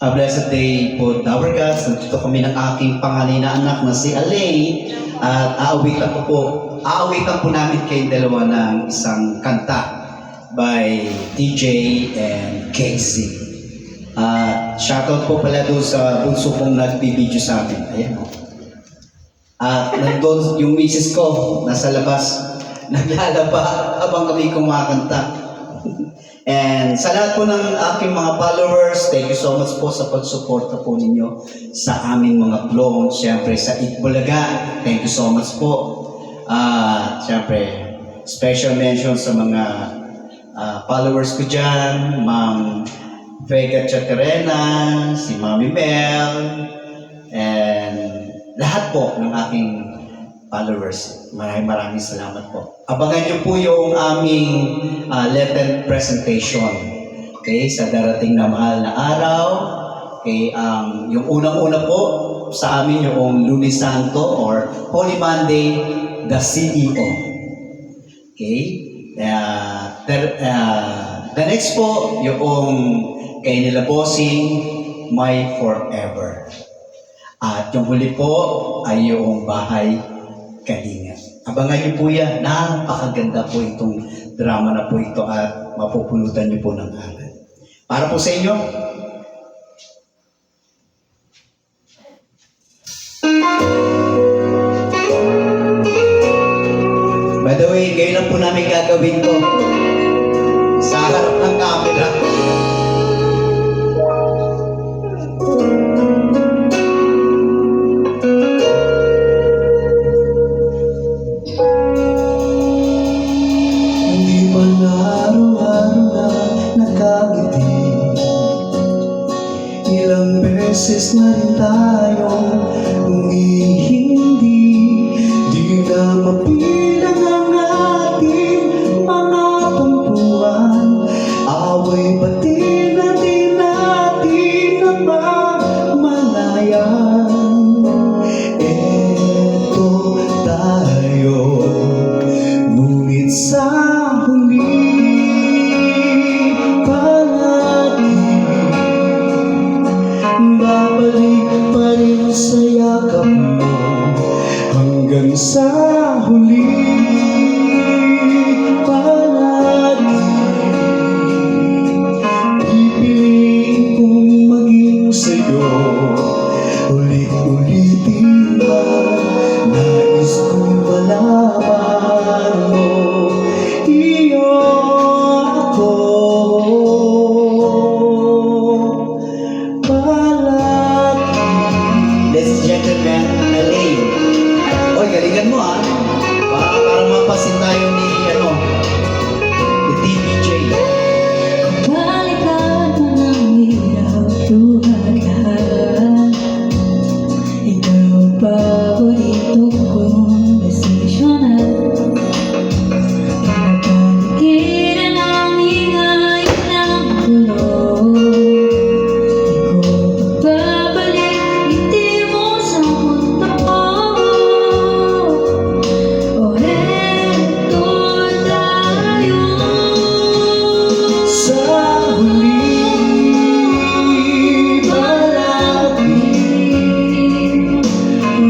A blessed day po, Tower Gods. Nandito kami ng aking panganay na anak na si Alay. At aawitan po namin kayong dalawa ng isang kanta by DJ and Casey. Shoutout po pala doon sa bunso kong nagbibideo sa amin. Ayan o. At nandun yung misis ko, nasa labas, naglalaba habang kami kumakanta. And sa lahat po ng aking mga followers, thank you so much po sa pagsuporta po ninyo sa aming mga vlog. Siyempre sa Itbulaga, thank you so much po. Siyempre, special mention sa mga followers ko dyan, Ma'am Vega Chaterena, si Mami Mel, and lahat po ng aking followers. Maraming salamat po. Abangan niyo po yung aming Latin presentation. Okay, sa darating na mahal na araw. Okay, yung unang-una po sa amin yung Lunes Santo or Holy Monday, the CEO. Okay? The next po, yung kay nila Bossing, My Forever. At yung huli po ay yung Bahay Kalinga. Abangan niyo po yan. Napakaganda po itong drama na po ito at mapupulutan niyo po ng aral. Para po sa inyo, by the way, ngayon lang po namin gagawin to sa harap ng camera. Hindi man araw-araw na nakangiti, ilang beses na rin tayong umihindi. Di na mapilang ang ating mga tampuhan, away pati na di natin namamalayan. Eto tayo, ngunit sa huli palagi babalik pa rin sa yakap mo hanggang sa huli palagi. Pipiliin kong maging sa'yo, ulit-ulitin ba, nais kong malaman mo, iyo ako palagi. Ladies and gentlemen, LA. Oy, galingan mo para mapasin tayo ni DPJ. Balikan mo ng ilaw, tuhat lahat. Ikaw ang paborito kong desisyonan. Napaligiran ang ingay ng gulo. Di ko magbabalik, ngiti mo sa mundo ko. O eto tayo. Sa huli palagi,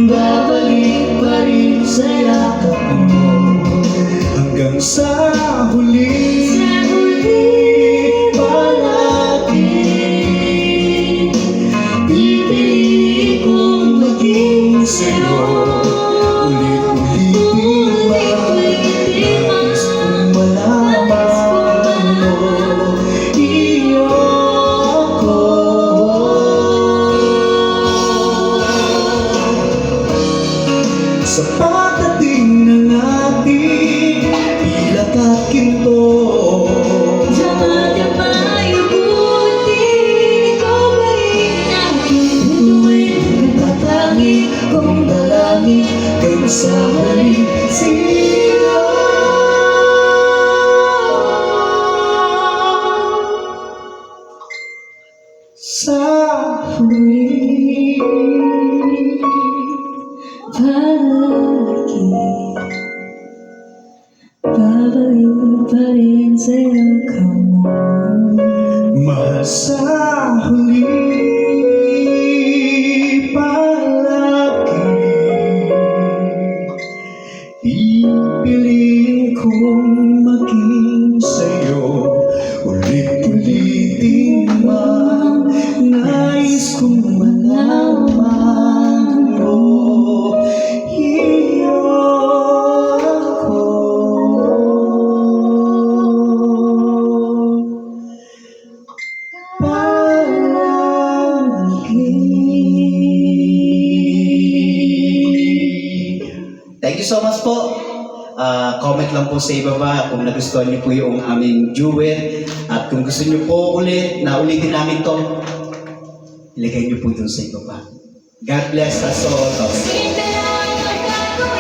babalik pa rin sa yakap mo hanggang sa huli palagi. Pipiliin kong maging sa'yo, ulit-ulitin ba, nais kong malaman mo, iyo ako. Sa pagdating ng ating pilak at ginto, Diyan tayo buti, ikaw ba rin ang tutuwin? Natatangi kong dalangin kayo sa huli sila. Sa huli palagi. Babalik pa rin sa'yo, come on. mahal sa huli. you so much po. Comment lang po sa ibaba kung nagustuhan niyo po yung aming duet. At kung gusto niyo po ulit na ulitin namin to, ilagay niyo po dun sa ibaba. God bless us all. Bye-bye.